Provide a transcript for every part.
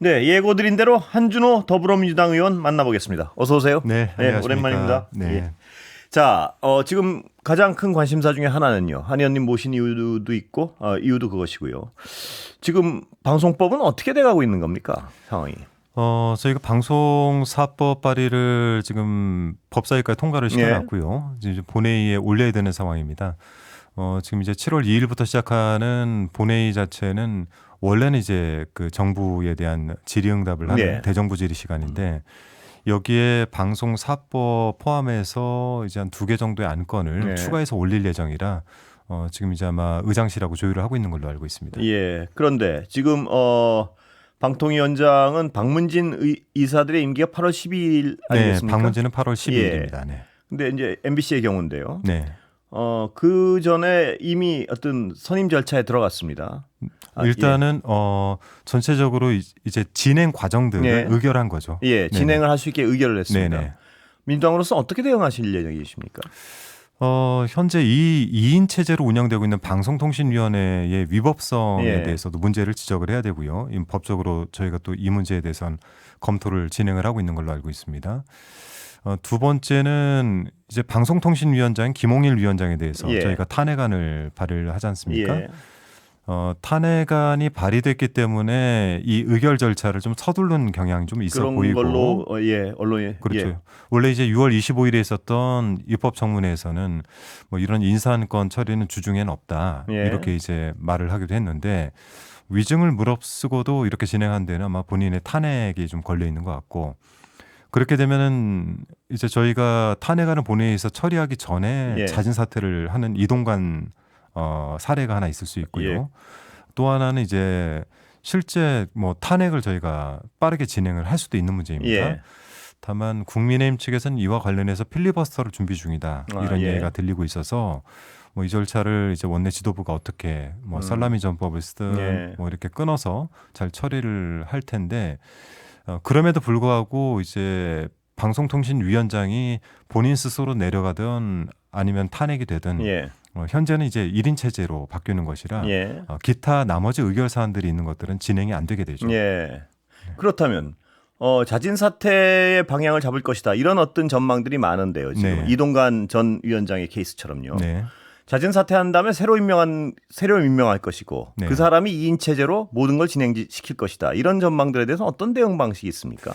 네, 예고드린 대로 한준호 더불어민주당 의원 만나보겠습니다. 어서 오세요. 네, 안녕하십니까. 오랜만입니다. 네. 예. 자, 지금 가장 큰 관심사 중에 하나는요. 한 의원님 모신 이유도 있고 이유도 그것이고요. 지금 방송법은 어떻게 돼가고 있는 겁니까? 상황이. 저희가 방송사법 발의를 지금 법사위까지 통과를 시켜놨고요. 이제 본회의에 올려야 되는 상황입니다. 지금 이제 7월 2일부터 시작하는 본회의 자체는 원래는 이제 그 정부에 대한 질의응답을 하는 대정부 질의 시간인데 여기에 방송사법 포함해서 이제 한 2개 정도의 안건을 추가해서 올릴 예정이라 지금 이제 아마 의장실하고 조율을 하고 있는 걸로 알고 있습니다. 예. 그런데 지금 방통위원장은 박문진 이사들의 임기가 8월 12일 아니겠습니까? 네, 박문진은 8월 12일입니다. 네. 근데 이제 MBC의 경우인데요. 네. 그 전에 이미 어떤 선임 절차에 들어갔습니다. 일단은 전체적으로 이제 진행 과정들을 의결한 거죠. 예, 진행을 할 수 있게 의결을 했습니다. 네네. 민주당으로서 어떻게 대응하실 예정이십니까? 현재 이 2인 체제로 운영되고 있는 방송통신위원회의 위법성에 대해서도 문제를 지적을 해야 되고요. 법적으로 저희가 또 이 문제에 대해서는 검토를 진행을 하고 있는 걸로 알고 있습니다. 두 번째는 이제 방송통신위원장인 김홍일 위원장에 대해서 저희가 탄핵안을 발의를 하지 않습니까? 탄핵안이 발의됐기 때문에 이 의결 절차를 좀 서두르는 경향이 좀 있어 그런 보이고 걸로 언론에 그렇죠. 원래 이제 6월 25일에 있었던 입법청문회에서는 뭐 이런 인사안건 처리는 주중에는 없다 이렇게 이제 말을 하기도 했는데 위증을 무릅쓰고도 이렇게 진행한 데는 아마 본인의 탄핵이 좀 걸려 있는 것 같고 그렇게 되면은 이제 저희가 탄핵안을 본회의에서 처리하기 전에 자진 사퇴를 하는 이동관 사례가 하나 있을 수 있고요. 또 하나는 이제 실제 뭐 탄핵을 저희가 빠르게 진행을 할 수도 있는 문제입니다. 다만 국민의힘 측에서는 이와 관련해서 필리버스터를 준비 중이다 이런 얘기가 들리고 있어서 뭐 이 절차를 이제 원내 지도부가 어떻게 뭐 살라미 전법을 쓰든 뭐 이렇게 끊어서 잘 처리를 할 텐데 그럼에도 불구하고 이제 방송통신위원장이 본인 스스로 내려가든 아니면 탄핵이 되든 현재는 이제 1인 체제로 바뀌는 것이라 기타 나머지 의결 사안들이 있는 것들은 진행이 안 되게 되죠. 그렇다면 자진 사퇴의 방향을 잡을 것이다. 이런 어떤 전망들이 많은데요. 지금 이동관 전 위원장의 케이스처럼요. 자진 사퇴한 다음에 새로 임명할 것이고 그 사람이 2인 체제로 모든 걸 진행시킬 것이다. 이런 전망들에 대해서 어떤 대응 방식이 있습니까?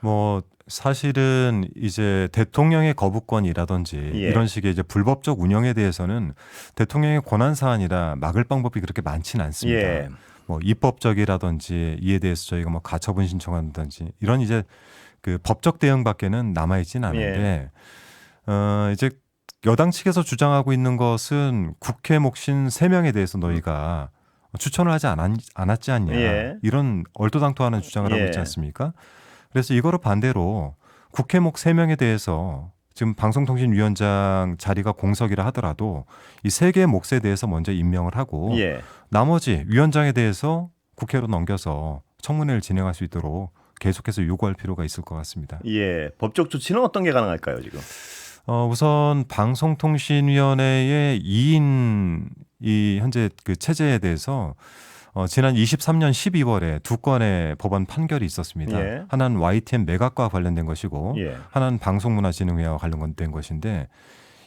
뭐 사실은 이제 대통령의 거부권이라든지 이런 식의 이제 불법적 운영에 대해서는 대통령의 권한 사안이라 막을 방법이 그렇게 많지는 않습니다. 뭐 입법적이라든지 이에 대해서 저희가 뭐 가처분 신청한다든지 이런 이제 그 법적 대응밖에는 남아 있지는 않은데 이제 여당 측에서 주장하고 있는 것은 국회 목신 3명에 대해서 너희가 추천을 하지 않았지 않냐 이런 얼토당토하는 주장을 하고 있지 않습니까? 그래서 이거를 반대로 국회목 3명에 대해서 지금 방송통신위원장 자리가 공석이라 하더라도 이 3개의 몫에 대해서 먼저 임명을 하고 나머지 위원장에 대해서 국회로 넘겨서 청문회를 진행할 수 있도록 계속해서 요구할 필요가 있을 것 같습니다. 법적 조치는 어떤 게 가능할까요, 지금? 우선 방송통신위원회의 2인 이 현재 그 체제에 대해서 지난 23년 12월에 2건의 법원 판결이 있었습니다. 하나는 YTN 매각과 관련된 것이고 하나는 방송문화진흥회와 관련된 것인데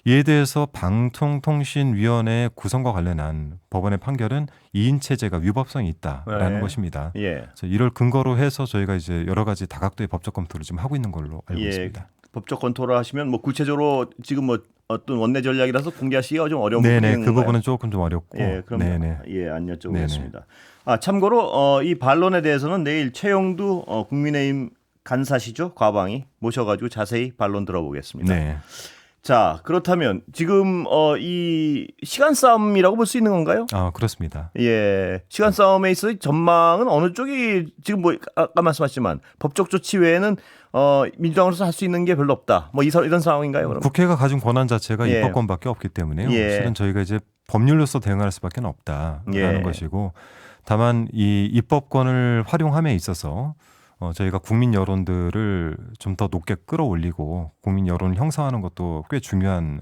이에 대해서 방송통신위원회 구성과 관련한 법원의 판결은 2인 체제가 위법성이 있다라는 것입니다. 그래서 이를 근거로 해서 저희가 이제 여러 가지 다각도의 법적 검토를 지금 하고 있는 걸로 알고 있습니다. 법적 검토를 하시면 뭐 구체적으로 지금 뭐 어떤 원내 전략이라서 공개하시기가 좀 어려운 부분인 건가요? 그 부분은 조금 좀 어렵고. 그럼 안 여쭤보겠습니다. 참고로 이 반론에 대해서는 내일 최영두 국민의힘 간사시죠 과방이 모셔가지고 자세히 반론 들어보겠습니다. 자, 그렇다면 지금 이 시간 싸움이라고 볼 수 있는 건가요? 그렇습니다. 시간 싸움에 있어 전망은 어느 쪽이 지금 뭐 아까 말씀하셨지만 법적 조치 외에는 민주당으로서 할 수 있는 게 별로 없다. 뭐 이런 상황인가요? 그럼? 국회가 가진 권한 자체가 입법권밖에 없기 때문에요. 실은 저희가 이제 법률로서 대응할 수밖에 없다라는 것이고 다만 이 입법권을 활용함에 있어서 저희가 국민 여론들을 좀 더 높게 끌어올리고 국민 여론을 형성하는 것도 꽤 중요한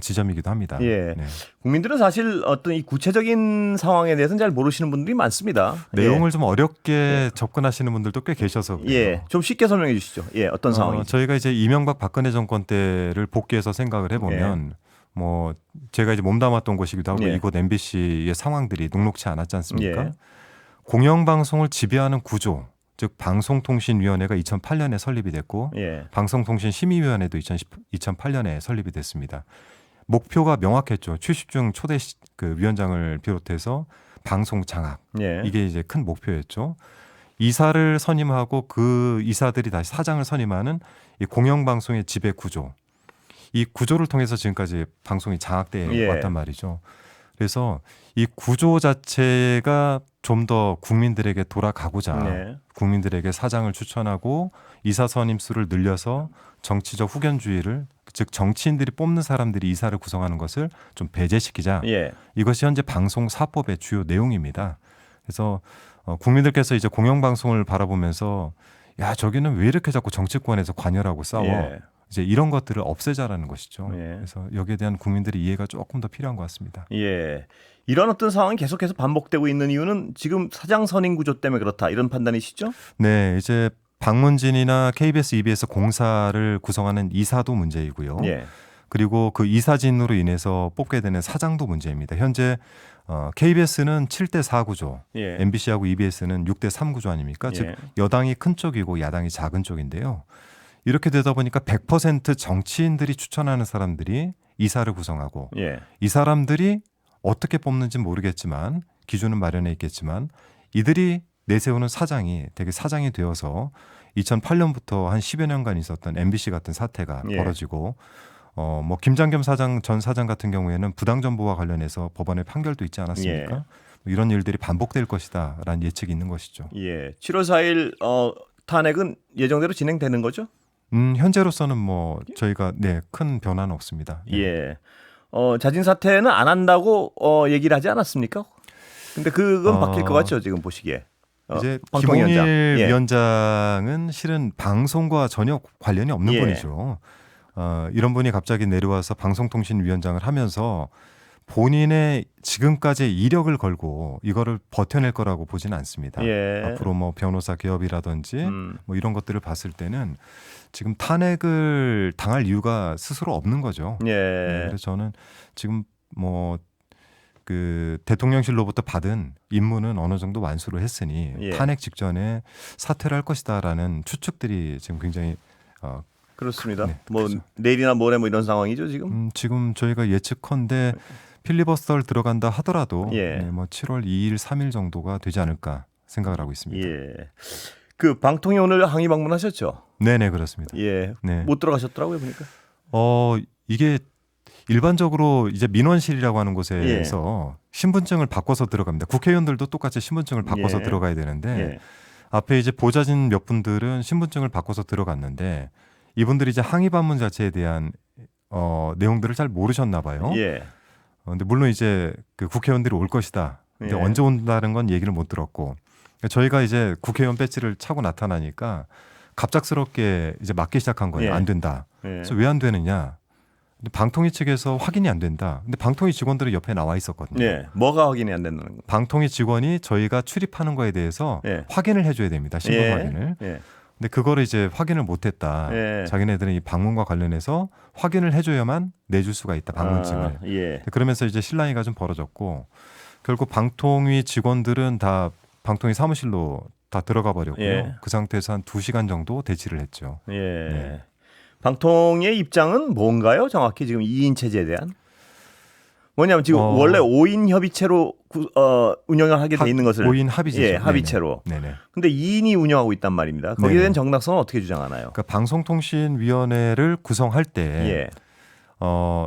지점이기도 합니다. 예. 네. 국민들은 사실 어떤 이 구체적인 상황에 대해서는 잘 모르시는 분들이 많습니다. 내용을 좀 어렵게 접근하시는 분들도 꽤 계셔서 그래요. 예, 좀 쉽게 설명해 주시죠. 예, 어떤 상황이죠? 저희가 이제 이명박 박근혜 정권 때를 복귀해서 생각을 해보면 뭐 제가 이제 몸담았던 곳이기도 하고 이곳 MBC의 상황들이 녹록치 않았지 않습니까? 공영방송을 지배하는 구조, 즉 방송통신위원회가 2008년에 설립이 됐고 방송통신심의위원회도 2008년에 설립이 됐습니다. 목표가 명확했죠. 최시중 초대 그 위원장을 비롯해서 방송 장악 이게 이제 큰 목표였죠. 이사를 선임하고 그 이사들이 다시 사장을 선임하는 이 공영방송의 지배 구조, 이 구조를 통해서 지금까지 방송이 장악돼 왔단 말이죠. 그래서 이 구조 자체가 좀 더 국민들에게 돌아가고자 국민들에게 사장을 추천하고 이사 선임 수를 늘려서 정치적 후견주의를, 즉 정치인들이 뽑는 사람들이 이사를 구성하는 것을 좀 배제시키자. 이것이 현재 방송사법의 주요 내용입니다. 그래서 국민들께서 이제 공영방송을 바라보면서 야, 저기는 왜 이렇게 자꾸 정치권에서 관여하고 싸워? 이제 이런 것들을 없애자라는 것이죠. 그래서 여기에 대한 국민들의 이해가 조금 더 필요한 것 같습니다. 이런 어떤 상황이 계속해서 반복되고 있는 이유는 지금 사장 선임 구조 때문에 그렇다, 이런 판단이시죠? 네, 이제 방문진이나 KBS, EBS 공사를 구성하는 이사도 문제이고요. 그리고 그 이사진으로 인해서 뽑게 되는 사장도 문제입니다. 현재 KBS는 7대4 구조, MBC하고 EBS는 6대3 구조 아닙니까? 즉 여당이 큰 쪽이고 야당이 작은 쪽인데요. 이렇게 되다 보니까 100% 정치인들이 추천하는 사람들이 이사를 구성하고 이 사람들이 어떻게 뽑는지 모르겠지만 기준은 마련해 있겠지만 이들이 내세우는 사장이 되게 사장이 되어서 2008년부터 한 10여 년간 있었던 MBC 같은 사태가 벌어지고 뭐 김장겸 전 사장 같은 경우에는 부당정보와 관련해서 법원의 판결도 있지 않았습니까? 이런 일들이 반복될 것이다라는 예측이 있는 것이죠. 7월 4일 탄핵은 예정대로 진행되는 거죠? 현재로서는 뭐 저희가 큰 변화는 없습니다. 자진 사퇴는 안 한다고 얘기를 하지 않았습니까? 근데 그건 바뀔 것 같죠, 지금 보시기에. 이제 김홍일 위원장은 실은 방송과 전혀 관련이 없는 분이죠. 이런 분이 갑자기 내려와서 방송통신위원장을 하면서 본인의 지금까지의 이력을 걸고 이거를 버텨낼 거라고 보지는 않습니다. 앞으로 뭐 변호사 개업이라든지 뭐 이런 것들을 봤을 때는 지금 탄핵을 당할 이유가 스스로 없는 거죠. 그래서 저는 지금 뭐 그 대통령실로부터 받은 임무는 어느 정도 완수를 했으니 탄핵 직전에 사퇴를 할 것이다라는 추측들이 지금 굉장히 그렇습니다. 뭐 내일이나 모레 뭐 이런 상황이죠 지금? 지금 저희가 예측컨대 필리버스터를 들어간다 하더라도 뭐 7월 2일, 3일 정도가 되지 않을까 생각을 하고 있습니다. 그 방통위 오늘 항의 방문하셨죠? 네네, 그렇습니다. 못 들어가셨더라고요 보니까. 이게 일반적으로 이제 민원실이라고 하는 곳에서 신분증을 바꿔서 들어갑니다. 국회의원들도 똑같이 신분증을 바꿔서 들어가야 되는데 앞에 이제 보좌진 몇 분들은 신분증을 바꿔서 들어갔는데 이분들이 이제 항의 방문 자체에 대한 내용들을 잘 모르셨나 봐요. 근데 물론 이제 그 국회의원들이 올 것이다. 근데 언제 온다는 건 얘기를 못 들었고 저희가 이제 국회의원 배지를 차고 나타나니까 갑작스럽게 이제 맞기 시작한 거예요. 안 된다. 그래서 왜 안 되느냐? 근데 방통위 측에서 확인이 안 된다. 근데 방통위 직원들이 옆에 나와 있었거든요. 뭐가 확인이 안 된다는 거? 방통위 직원이 저희가 출입하는 거에 대해서 확인을 해줘야 됩니다. 신분 확인을. 근데 그거를 이제 확인을 못했다. 자기네들은 이 방문과 관련해서 확인을 해줘야만 내줄 수가 있다. 방문증을. 그러면서 이제 실랑이가 좀 벌어졌고 결국 방통위 직원들은 다 방통위 사무실로 다 들어가 버렸고요. 그 상태에서 한 2시간 정도 대치를 했죠. 방통위의 입장은 뭔가요? 정확히 지금 2인 체제에 대한? 뭐냐면 지금 원래 5인 협의체로 운영을 하게 돼 있는 것을 5인 합의체죠. 합의체로. 근데 2인이 운영하고 있단 말입니다. 거기에 대한 정당성은 어떻게 주장하나요? 그러니까 방송통신위원회를 구성할 때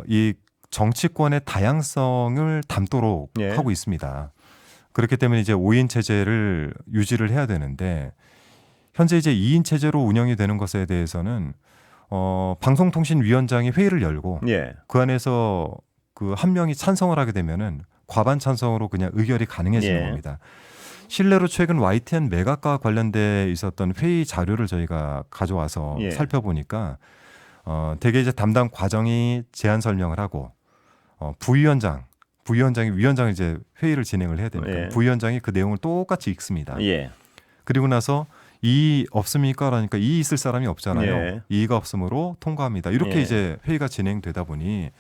이 정치권의 다양성을 담도록 하고 있습니다. 그렇기 때문에 이제 5인 체제를 유지를 해야 되는데 현재 이제 2인 체제로 운영이 되는 것에 대해서는 방송통신위원장이 회의를 열고 그 안에서 그 한 명이 찬성을 하게 되면은 과반 찬성으로 그냥 의결이 가능해지는 겁니다. 실례로 최근 YTN 매각과 관련돼 있었던 회의 자료를 저희가 가져와서 살펴보니까 대개 이제 담당 과정이 제안 설명을 하고 부위원장이 위원장이 이제 회의를 진행을 해야 되니까 예. 부위원장이 그 내용을 똑같이 읽습니다. 예. 그리고 나서 이의 없습니까? 그러니까 이의 있을 사람이 없잖아요. 예. 이의가 없으므로 통과합니다. 이렇게 예. 이제 회의가 진행되다 보니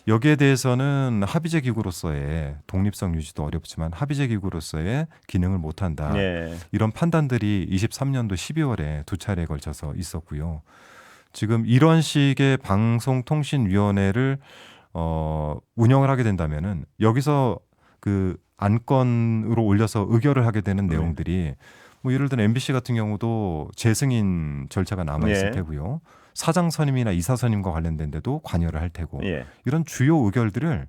여기에 대해서는 합의제 기구로서의 독립성 유지도 어렵지만 합의제 기구로서의 기능을 못한다. 예. 이런 판단들이 23년도 12월에 두 차례에 걸쳐서 있었고요. 지금 이런 식의 방송통신위원회를 운영을 하게 된다면은 여기서 그 안건으로 올려서 의결을 하게 되는 내용들이 뭐 예를 들어 MBC 같은 경우도 재승인 절차가 남아 있을 예. 테고요. 사장 선임이나 이사 선임과 관련된 데도 관여를 할 테고 예. 이런 주요 의결들을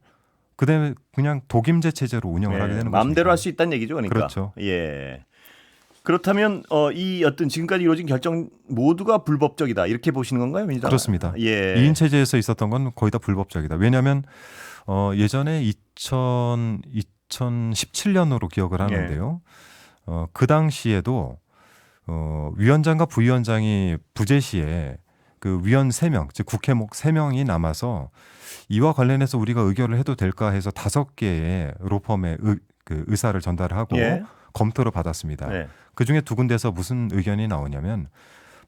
그다음에 그냥 독임제 체제로 운영을 하게 되는 거죠. 마음대로 할 수 있다는 얘기죠, 그러니까. 그렇죠. 예. 그렇다면 이 어떤 지금까지 이루어진 결정 모두가 불법적이다 이렇게 보시는 건가요, 민주당? 그렇습니다. 예. 2인 체제에서 있었던 건 거의 다 불법적이다. 왜냐하면 예전에 2017년으로 기억을 하는데요. 그 당시에도 위원장과 부위원장이 부재 시에 그 위원 3명, 즉 국회목 3명이 남아서 이와 관련해서 우리가 의결을 해도 될까 해서 5개의 로펌의 그 의사를 전달하고 예. 검토를 받았습니다. 예. 그중에 2군데서 무슨 의견이 나오냐면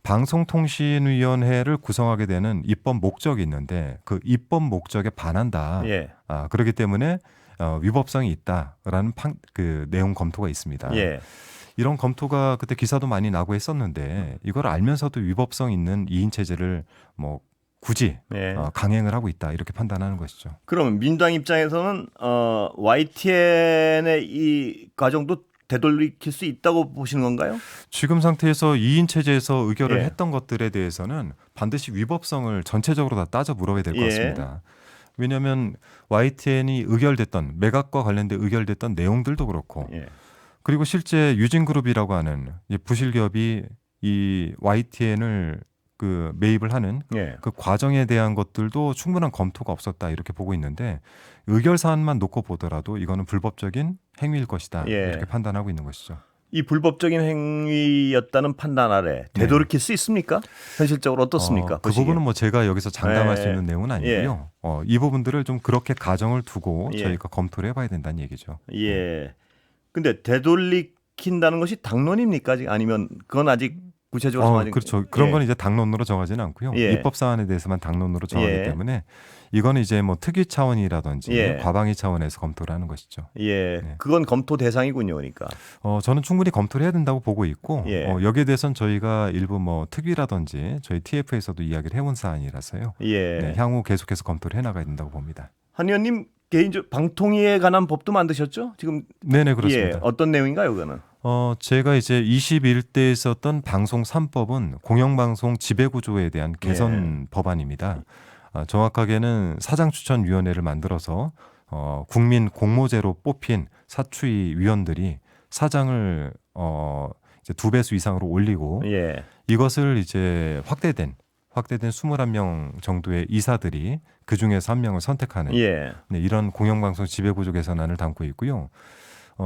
방송통신위원회를 구성하게 되는 입법 목적이 있는데 그 입법 목적에 반한다. 예. 그렇기 때문에 위법성이 있다라는 그 내용 검토가 있습니다. 예. 이런 검토가 그때 기사도 많이 나고 했었는데 이걸 알면서도 위법성 있는 2인 체제를 뭐 굳이 예. 강행을 하고 있다 이렇게 판단하는 것이죠. 그럼 민주당 입장에서는 YTN의 이 과정도 되돌이킬 수 있다고 보시는 건가요? 지금 상태에서 2인 체제에서 의결을 예. 했던 것들에 대해서는 반드시 위법성을 전체적으로 다 따져 물어야 될 것 예. 같습니다. 왜냐하면 YTN이 의결됐던 매각과 관련된 의결됐던 내용들도 그렇고 예. 그리고 실제 유진그룹이라고 하는 부실기업이 이 YTN을 그 매입을 하는 예. 그 과정에 대한 것들도 충분한 검토가 없었다 이렇게 보고 있는데 의결 사안만 놓고 보더라도 이거는 불법적인 행위일 것이다 예. 이렇게 판단하고 있는 것이죠. 이 불법적인 행위였다는 판단 아래 되돌이킬 수 있습니까? 현실적으로 어떻습니까? 그 부분은 뭐 제가 여기서 장담할 수 있는 내용은 아니고요. 이 부분들을 좀 그렇게 가정을 두고 저희가 검토를 해봐야 된다는 얘기죠. 예. 근데 되돌리킨다는 것이 당론입니까? 아니면 그건 아직 구체적으로 정하지? 그렇죠. 그런 건 이제 당론으로 정하지는 않고요. 예. 입법 사안에 대해서만 당론으로 정하기 예. 때문에 이거는 이제 뭐 특위 차원이라든지 예. 과방위 차원에서 검토를 하는 것이죠. 예. 네. 그건 검토 대상이군요, 그러니까. 저는 충분히 검토를 해야 된다고 보고 있고 예. 여기에 대해서는 저희가 일부 뭐 특위라든지 저희 TF에서도 이야기를 해온 사안이라서요. 예. 네, 향후 계속해서 검토를 해나가야 된다고 봅니다. 한 의원님 개인적 방통위에 관한 법도 만드셨죠? 지금 네네 그렇습니다. 예. 어떤 내용인가요, 그거는? 제가 이제 21대에 썼던 방송 3법은 공영방송 지배구조에 대한 개선 법안입니다. 정확하게는 사장추천위원회를 만들어서 국민 공모제로 뽑힌 사추위 위원들이 사장을 이제 2배수 이상으로 올리고 예. 이것을 이제 확대된 21명 정도의 이사들이 그 중에서 한 명을 선택하는 예. 네, 이런 공영방송 지배구조 개선안을 담고 있고요.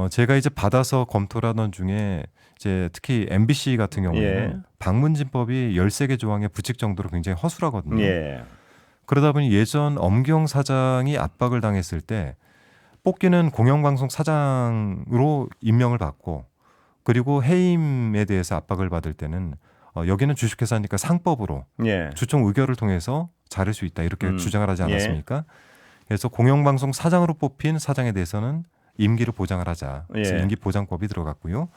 제가 이제 받아서 검토를 하던 중에 이제 특히 MBC 같은 경우에는 방문진법이 13개 조항에 부칙 정도로 굉장히 허술하거든요. 예. 그러다 보니 예전 엄경 사장이 압박을 당했을 때 뽑기는 공영방송 사장으로 임명을 받고 그리고 해임에 대해서 압박을 받을 때는 여기는 주식회사니까 상법으로 예. 주총 의결을 통해서 자를 수 있다 이렇게 주장을 하지 않았습니까? 예. 그래서 공영방송 사장으로 뽑힌 사장에 대해서는 임기를 보장을 하자. 그래서 예. 임기 보장법이 들어갔고요.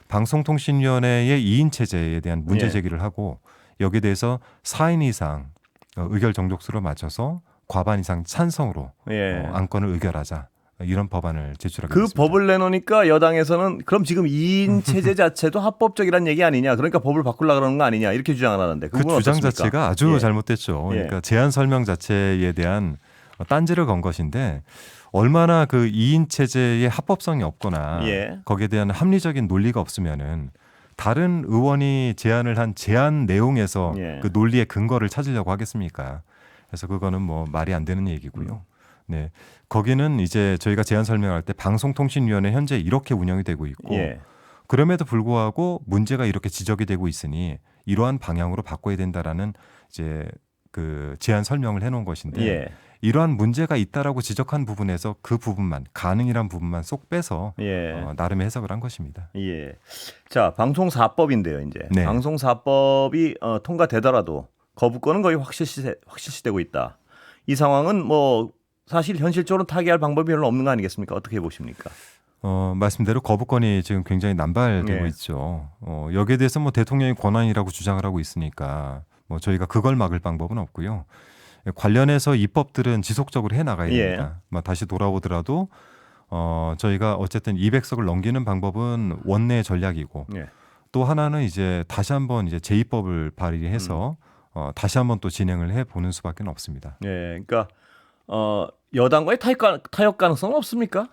방송통신위원회의 2인 체제에 대한 문제 예. 제기를 하고 여기에 대해서 4인 이상 의결 정족수를 맞춰서 과반 이상 찬성으로 예. 안건을 의결하자. 이런 법안을 제출하게 그 됐습니다. 법을 내놓으니까 여당에서는 그럼 지금 2인 체제 자체도 합법적이라는 얘기 아니냐. 그러니까 법을 바꾸려고 그러는 거 아니냐. 이렇게 주장을 하는데 그 주장 어떻습니까? 자체가 아주 예. 잘못됐죠. 예. 그러니까 제안 설명 자체에 대한 딴지를 건 것인데 얼마나 그 2인 체제의 합법성이 없거나 예. 거기에 대한 합리적인 논리가 없으면은 다른 의원이 제안을 한 제안 내용에서 예. 그 논리의 근거를 찾으려고 하겠습니까? 그래서 그거는 뭐 말이 안 되는 얘기고요. 네. 거기는 이제 저희가 제안 설명할 때 방송통신위원회 현재 이렇게 운영이 되고 있고 예. 그럼에도 불구하고 문제가 이렇게 지적이 되고 있으니 이러한 방향으로 바꿔야 된다라는 이제 그 제안 설명을 해놓은 것인데 이러한 문제가 있다라고 지적한 부분에서 그 부분만 가능이란 부분만 쏙 빼서 나름의 해석을 한 것입니다. 예. 자, 방송사법인데요, 이제 네. 방송사법이 통과되더라도 거부권은 거의 확실시되고 있다. 이 상황은 뭐 사실 현실적으로 타개할 방법이 별로 없는 거 아니겠습니까? 어떻게 보십니까? 말씀대로 거부권이 지금 굉장히 남발되고 있죠. 여기에 대해서 뭐 대통령의 권한이라고 주장을 하고 있으니까 뭐 저희가 그걸 막을 방법은 없고요. 관련해서 입법들은 지속적으로 해 나가야 됩니다. 다시 돌아오더라도 저희가 어쨌든 200석을 넘기는 방법은 원내 전략이고 또 하나는 이제 다시 한번 이제 제2법을 발의해서 다시 한번 또 진행을 해 보는 수밖에 없습니다. 그러니까 여당과의 타협 가능성은 없습니까?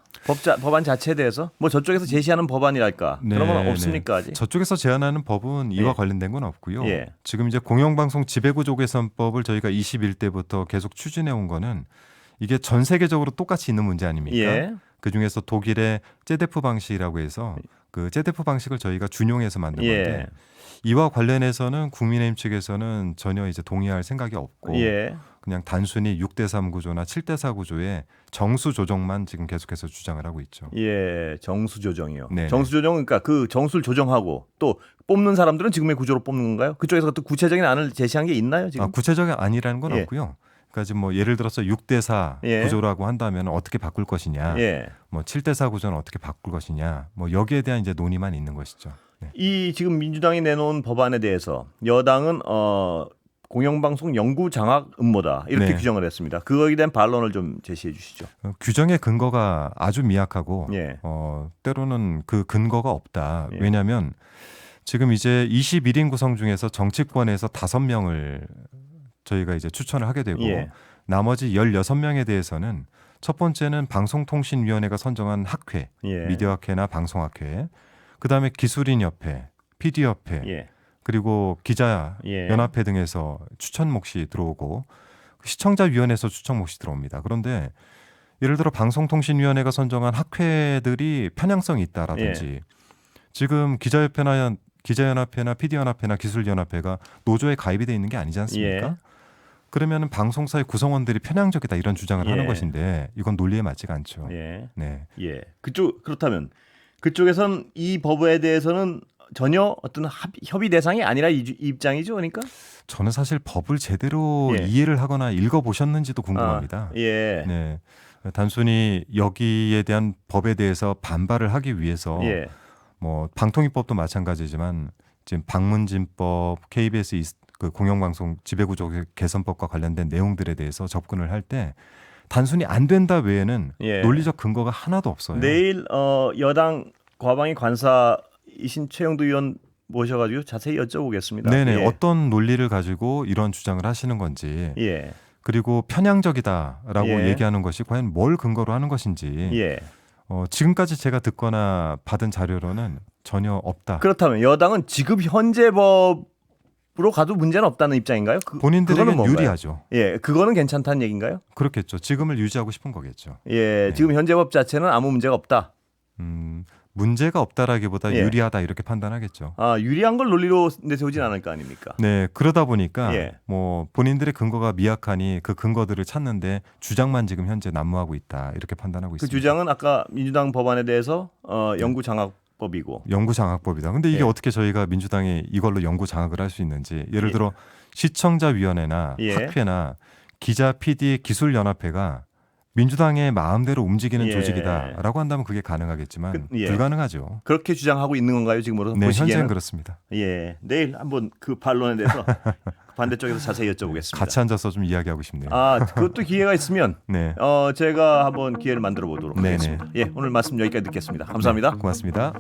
법안 자체에 대해서 뭐 저쪽에서 제시하는 법안이랄까 그런 건 없습니까? 아직? 저쪽에서 제안하는 법은 이와 관련된 건 없고요. 지금 이제 공영방송 지배구조 개선법을 저희가 21대부터 계속 추진해 온 거는 이게 전 세계적으로 똑같이 있는 문제 아닙니까? 그 중에서 독일의 제데프 방식이라고 해서 그 제데프 방식을 저희가 준용해서 만든 건데 이와 관련해서는 국민의힘 측에서는 전혀 이제 동의할 생각이 없고 그냥 단순히 6대3 구조나 7대4 구조의 정수 조정만 지금 계속해서 주장을 하고 있죠. 정수 조정이요. 네네. 정수 조정은 그러니까 그 정수를 조정하고 또 뽑는 사람들은 지금의 구조로 뽑는 건가요? 그쪽에서 또 구체적인 안을 제시한 게 있나요, 지금? 구체적인 안이라는 건 없고요. 그러니까 지금 뭐 예를 들어서 6대4 구조라고 한다면 어떻게 바꿀 것이냐, 뭐 7대4 구조는 어떻게 바꿀 것이냐, 뭐 여기에 대한 이제 논의만 있는 것이죠. 이 지금 민주당이 내놓은 법안에 대해서 여당은 공영방송 영구 장악 음모다 이렇게 규정을 했습니다. 그거에 대한 반론을 좀 제시해 주시죠. 규정의 근거가 아주 미약하고 때로는 그 근거가 없다. 왜냐하면 지금 이제 21인 구성 중에서 정치권에서 5명을 저희가 이제 추천을 하게 되고 나머지 16명에 대해서는 첫 번째는 방송통신위원회가 선정한 학회, 미디어학회나 방송학회, 그다음에 기술인협회, PD협회, 그리고 기자연합회 등에서 추천 몫이 들어오고 시청자위원회에서 추천 몫이 들어옵니다. 그런데 예를 들어 방송통신위원회가 선정한 학회들이 편향성이 있다라든지 지금 기자연합회나 PD연합회나 기술연합회가 노조에 가입이 돼 있는 게 아니지 않습니까? 그러면 방송사의 구성원들이 편향적이다 이런 주장을 하는 것인데 이건 논리에 맞지가 않죠. 그렇다면 그쪽에선 이 법에 대해서는 전혀 어떤 협의 대상이 아니라 이 입장이죠, 그러니까? 저는 사실 법을 제대로 이해를 하거나 읽어보셨는지도 궁금합니다. 단순히 여기에 대한 법에 대해서 반발을 하기 위해서 뭐 방통위법도 마찬가지지만 지금 방문진법, KBS 그 공영방송 지배구조 개선법과 관련된 내용들에 대해서 접근을 할 때 단순히 안 된다 외에는 논리적 근거가 하나도 없어요. 내일 여당 과방위 관사이신 최영두 의원 모셔가지고 자세히 여쭤보겠습니다. 네네. 어떤 논리를 가지고 이런 주장을 하시는 건지 그리고 편향적이다라고 얘기하는 것이 과연 뭘 근거로 하는 것인지 지금까지 제가 듣거나 받은 자료로는 전혀 없다. 그렇다면 여당은 지금 현재 법으로 가도 문제는 없다는 입장인가요? 본인들에게는 유리하죠. 그거는 괜찮다는 얘기인가요? 그렇겠죠. 지금을 유지하고 싶은 거겠죠. 지금 현재 법 자체는 아무 문제가 없다. 문제가 없다라기보다 유리하다 이렇게 판단하겠죠. 유리한 걸 논리로 내세우진 않을 거 아닙니까? 그러다 보니까 뭐 본인들의 근거가 미약하니 그 근거들을 찾는데 주장만 지금 현재 난무하고 있다 이렇게 판단하고 있습니다. 그 주장은 아까 민주당 법안에 대해서 영구 장악법이고. 영구 장악법이다. 근데 이게 어떻게 저희가 민주당이 이걸로 영구 장악을 할 수 있는지 예를 들어 시청자위원회나 학회나 기자, PD, 기술연합회가 민주당의 마음대로 움직이는 조직이다라고 한다면 그게 가능하겠지만 불가능하죠. 그렇게 주장하고 있는 건가요 지금으로 보시기에는? 현재는 그렇습니다. 내일 한번 그 반론에 대해서 반대쪽에서 자세히 여쭤보겠습니다. 같이 앉아서 좀 이야기하고 싶네요. 그것도 기회가 있으면 제가 한번 기회를 만들어 보도록 하겠습니다. 오늘 말씀 여기까지 듣겠습니다. 감사합니다. 고맙습니다.